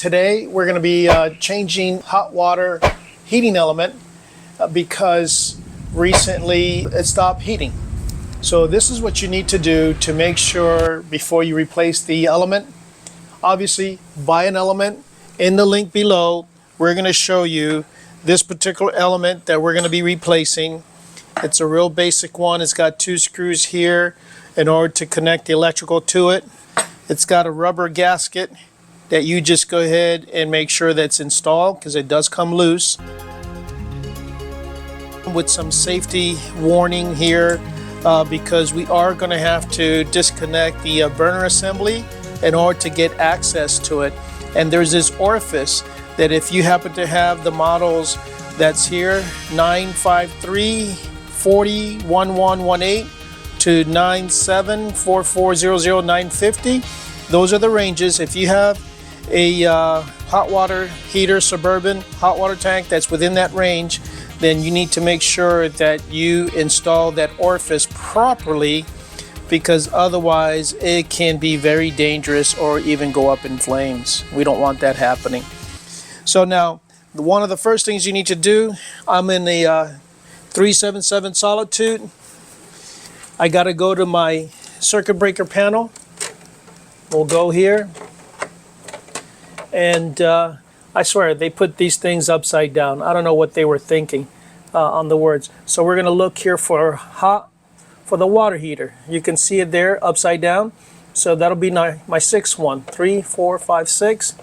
Today we're going to be changing hot water heating element because recently it stopped heating. So this is what you need to do to make sure before you replace the element. Obviously, buy an element. In the link below, we're going to show you this particular element that we're going to be replacing. It's a real basic one. It's got 2 screws here in order to connect the electrical to it. It's got a rubber gasket that you just go ahead and make sure that's installed because it does come loose. With some safety warning here because we are going to have to disconnect the burner assembly in order to get access to it. And there's this orifice that if you happen to have the models that's here, 953 40 1118 to 974400 950, those are the ranges. If you have a hot water heater Suburban hot water tank that's within that range, then you need to make sure that you install that orifice properly, because otherwise it can be very dangerous or even go up in flames. We don't want that happening. So now, one of the first things you need to do, I'm in the 377 Solitude. I got to go to my circuit breaker panel. We'll go here. And I swear, they put these things upside down. I don't know what they were thinking on the words. So we're going to look here for the water heater. You can see it there upside down. So that'll be my 6th one. 3, 4, 5, 6.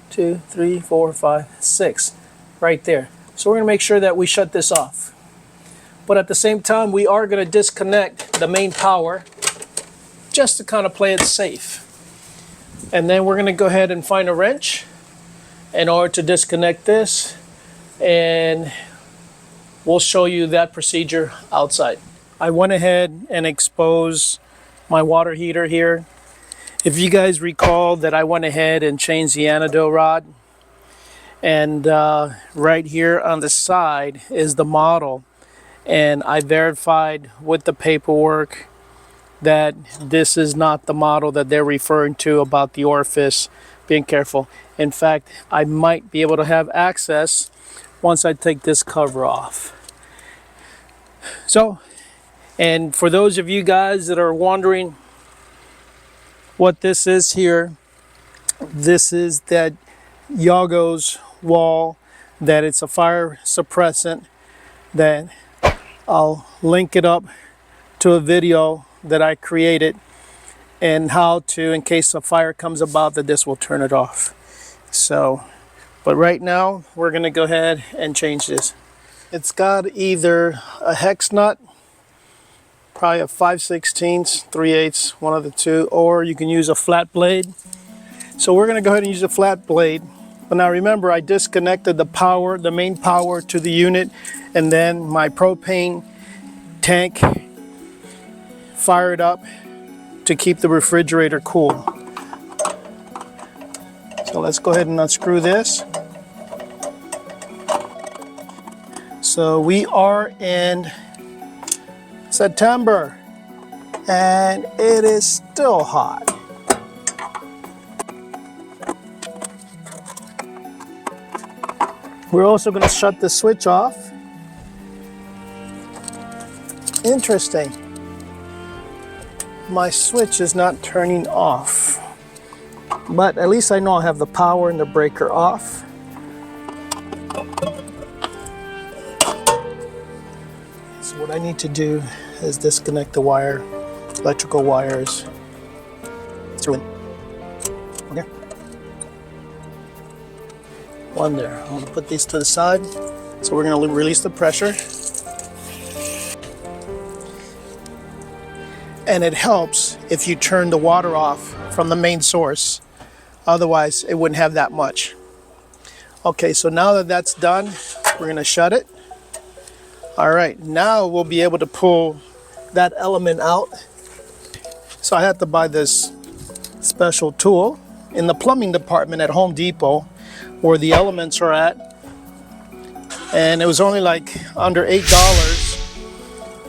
2, 3, 4, 5, 6. Right there. So we're going to make sure that we shut this off. But at the same time, we are going to disconnect the main power just to kind of play it safe. And then we're going to go ahead and find a wrench in order to disconnect this, and we'll show you that procedure outside. I went ahead and exposed my water heater here. If you guys recall that I went ahead and changed the anode rod, and right here on the side is the model, and I verified with the paperwork that this is not the model that they're referring to about the orifice being careful. In fact, I might be able to have access once I take this cover off. So, and for those of you guys that are wondering what this is here, this is that Jogoswall, that it's a fire suppressant, that I'll link it up to a video that I created, and how to, in case a fire comes about, that this will turn it off. So, but right now we're going to go ahead and change this. It's got either a hex nut, probably a 5/16, 3/8, one of the two, or you can use a flat blade. So we're going to go ahead and use a flat blade. But now remember, I disconnected the power, the main power to the unit, and then my propane tank fired up to keep the refrigerator cool. So let's go ahead and unscrew this. So we are in September and it is still hot. We're also going to shut the switch off. Interesting. My switch is not turning off, but at least I know I have the power and the breaker off. So what I need to do is disconnect the wire, electrical wires. Through it. Okay. One there. I'm going to put these to the side. So we're going to release the pressure. And it helps if you turn the water off from the main source. Otherwise, it wouldn't have that much. Okay, so now that that's done, we're going to shut it. All right, now we'll be able to pull that element out. So I had to buy this special tool in the plumbing department at Home Depot, where the elements are at. And it was only like under $8.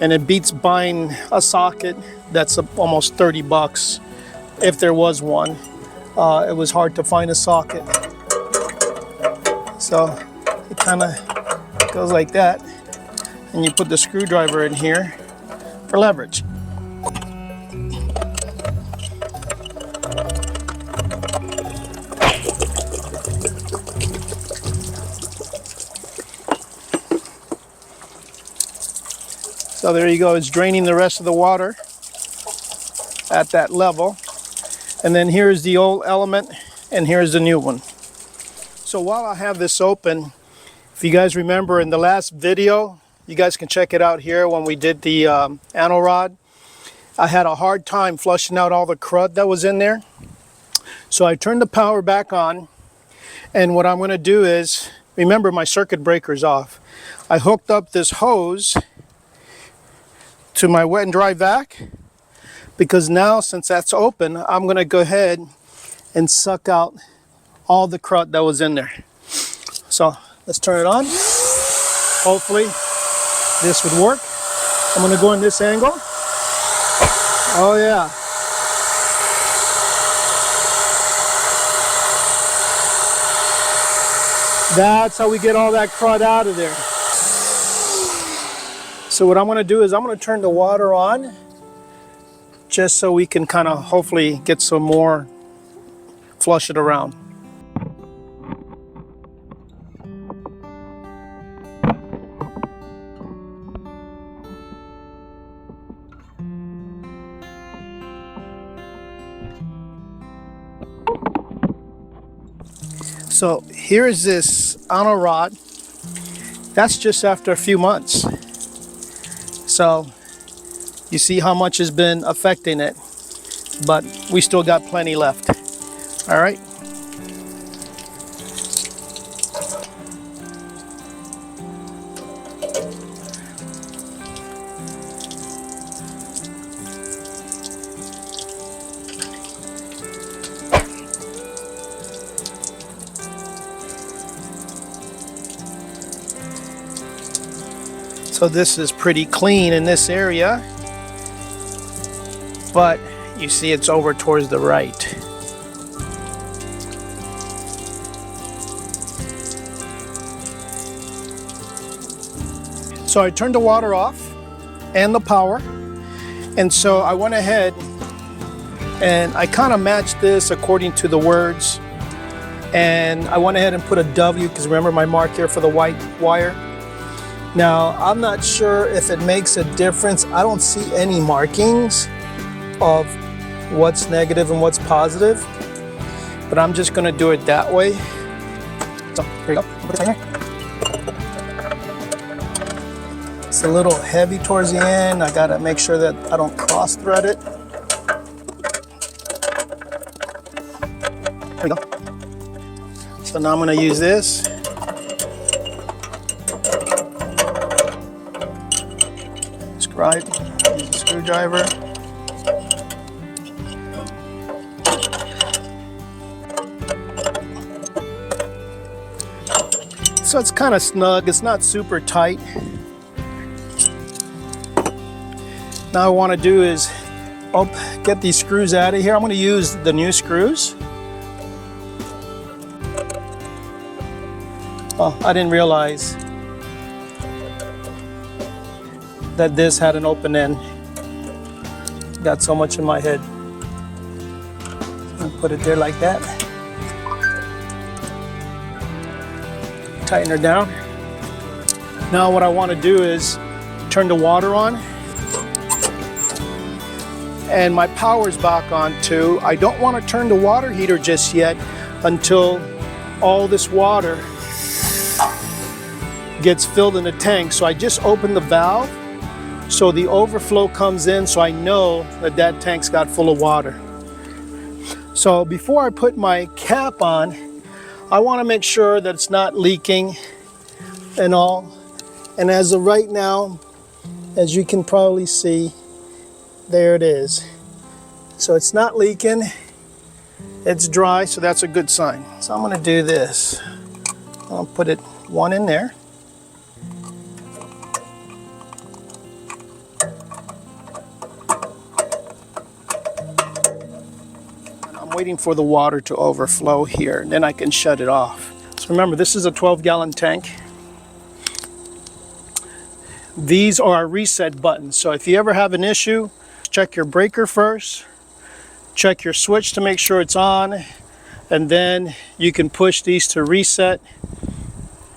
And it beats buying a socket that's almost 30 bucks if there was one. It was hard to find a socket. So it kind of goes like that, and you put the screwdriver in here for leverage. So there you go, it's draining the rest of the water at that level. And then here's the old element, and here's the new one. So while I have this open, if you guys remember in the last video, you guys can check it out here when we did the anode, I had a hard time flushing out all the crud that was in there. So I turned the power back on, and what I'm going to do is, remember my circuit breaker's off. I hooked up this hose to my wet and dry vac, because now since that's open, I'm going to go ahead and suck out all the crud that was in there. So let's turn it on. Hopefully this would work. I'm going to go in this angle. Oh yeah. That's how we get all that crud out of there. So what I'm going to do is I'm going to turn the water on just so we can kind of hopefully get some more, flush it around. So here's this anode rod. That's just after a few months. So you see how much has been affecting it, but we still got plenty left. All right. So this is pretty clean in this area, but you see it's over towards the right. So I turned the water off and the power, and so I went ahead and I kind of matched this according to the words, and I went ahead and put a W, because remember my mark here for the white wire. Now, I'm not sure if it makes a difference. I don't see any markings of what's negative and what's positive, but I'm just going to do it that way. So, here you go. Put it right here. It's a little heavy towards the end. I got to make sure that I don't cross thread it. There we go. So now I'm going to use this. Right, use the screwdriver. So it's kind of snug, it's not super tight. Now what I want to do is get these screws out of here. I'm going to use the new screws. Oh, I didn't realize that this had an open end. Got so much in my head. I'll put it there like that. Tighten her down. Now what I want to do is turn the water on. And my power's back on too. I don't want to turn the water heater just yet until all this water gets filled in the tank. So I just opened the valve, so the overflow comes in, so I know that that tank's got full of water. So before I put my cap on, I want to make sure that it's not leaking and all. And as of right now, as you can probably see, there it is. So it's not leaking, it's dry, so that's a good sign. So I'm going to do this. I'll put it one in there. I'm waiting for the water to overflow here, and then I can shut it off. So remember, this is a 12-gallon tank. These are reset buttons. So if you ever have an issue, check your breaker first, check your switch to make sure it's on, and then you can push these to reset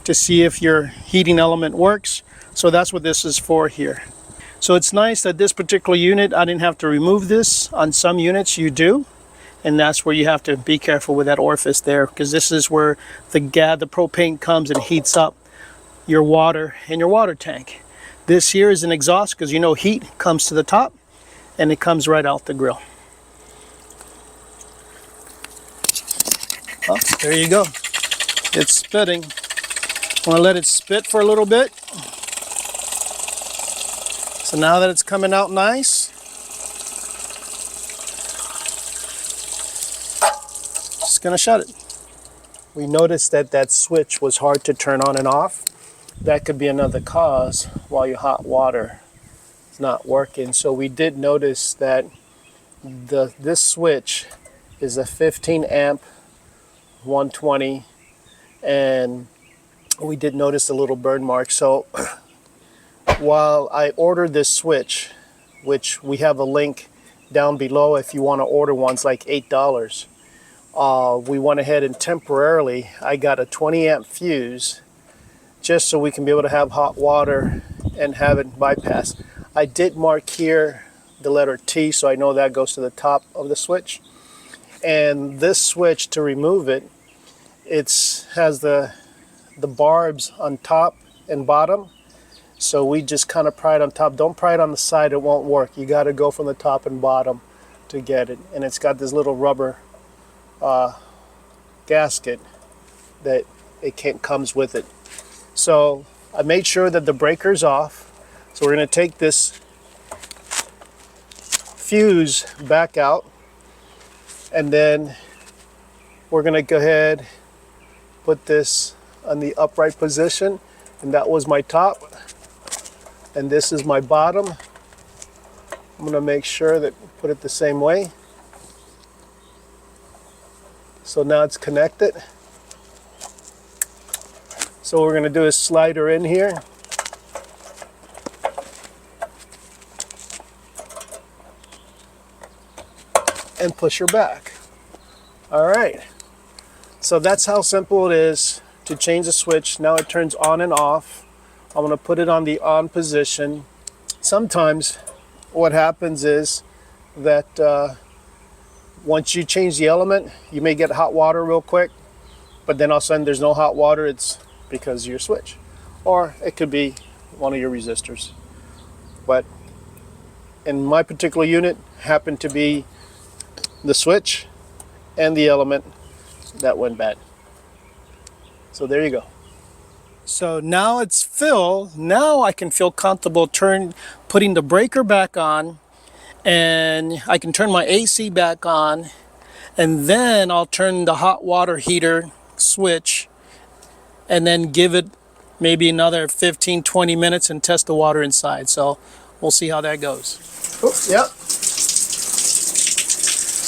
to see if your heating element works. So that's what this is for here. So it's nice that this particular unit, I didn't have to remove this. On some units you do, and that's where you have to be careful with that orifice there, because this is where the propane comes and heats up your water in your water tank. This here is an exhaust, because you know heat comes to the top and it comes right out the grill. Oh, there you go. It's spitting. I'm going to let it spit for a little bit. So now that it's coming out nice, just going to shut it. We noticed that that switch was hard to turn on and off. That could be another cause while your hot water is not working. So we did notice that this switch is a 15 amp 120, and we did notice a little burn mark. So while I ordered this switch, which we have a link down below if you want to order ones, like $8, we went ahead and temporarily, I got a 20 amp fuse just so we can be able to have hot water and have it bypass. I did mark here the letter T, so I know that goes to the top of the switch. And this switch, to remove it, it has the barbs on top and bottom. So we just kind of pry it on top. Don't pry it on the side, it won't work. You got to go from the top and bottom to get it. And it's got this little rubber gasket that comes with it. So I made sure that the breaker's off. So we're going to take this fuse back out, and then we're going to go ahead, put this on the upright position, and that was my top, and this is my bottom. I'm going to make sure that put it the same way. So now it's connected. So what we're going to do is slide her in here. And push her back. All right. So that's how simple it is to change the switch. Now it turns on and off. I'm going to put it on the on position. Sometimes what happens is that once you change the element, you may get hot water real quick, but then all of a sudden there's no hot water. It's because of your switch, or it could be one of your resistors. But in my particular unit, happened to be the switch and the element that went bad. So there you go. So now it's filled. Now I can feel comfortable putting the breaker back on, and I can turn my AC back on, and then I'll turn the hot water heater switch and then give it maybe another 15-20 minutes and test the water inside. So we'll see how that goes. Oops, yep.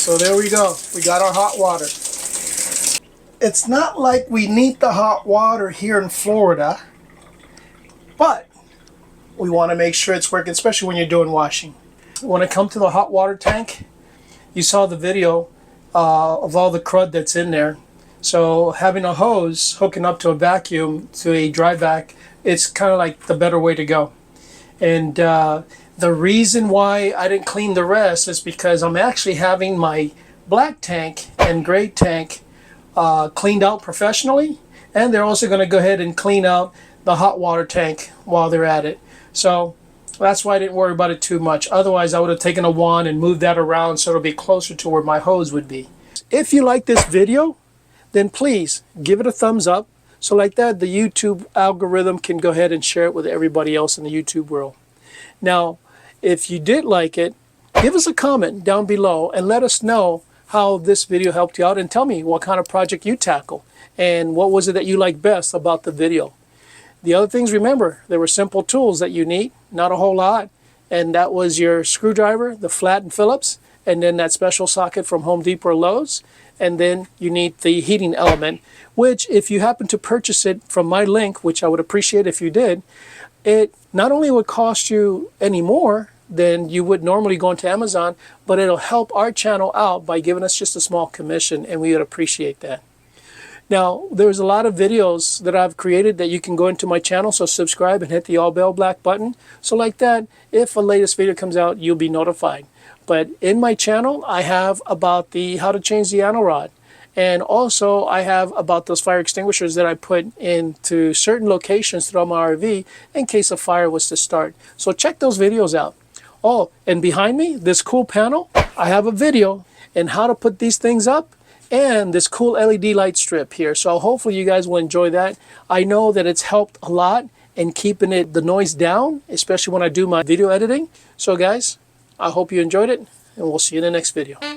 So there we go. We got our hot water. It's not like we need the hot water here in Florida, but we want to make sure it's working, especially when you're doing washing. When it comes to the hot water tank, you saw the video of all the crud that's in there. So having a hose hooking up to a vacuum, to a dry vac, it's kind of like the better way to go. And the reason why I didn't clean the rest is because I'm actually having my black tank and gray tank cleaned out professionally, and they're also going to go ahead and clean out the hot water tank while they're at it. So that's why I didn't worry about it too much. Otherwise I would have taken a wand and moved that around so it'll be closer to where my hose would be. If you like this video, then please give it a thumbs up, so like that the YouTube algorithm can go ahead and share it with everybody else in the YouTube world. Now, if you did like it, give us a comment down below and let us know how this video helped you out, and tell me what kind of project you tackle and what was it that you liked best about the video. The other things, remember, there were simple tools that you need, not a whole lot, and that was your screwdriver, the flat and Phillips, and then that special socket from Home Depot or Lowe's, and then you need the heating element, which if you happen to purchase it from my link, which I would appreciate if you did, it not only would cost you any more than you would normally go into Amazon, but it'll help our channel out by giving us just a small commission, and we would appreciate that. Now, there's a lot of videos that I've created that you can go into my channel, so subscribe and hit the all bell black button. So like that, if a latest video comes out, you'll be notified. But in my channel, I have about the how to change the anode, and also I have about those fire extinguishers that I put into certain locations throughout my RV in case a fire was to start. So check those videos out. Oh, and behind me, this cool panel, I have a video on how to put these things up, and this cool LED light strip here. So hopefully you guys will enjoy that. I know that it's helped a lot in keeping the noise down, especially when I do my video editing. So guys, I hope you enjoyed it, and we'll see you in the next video.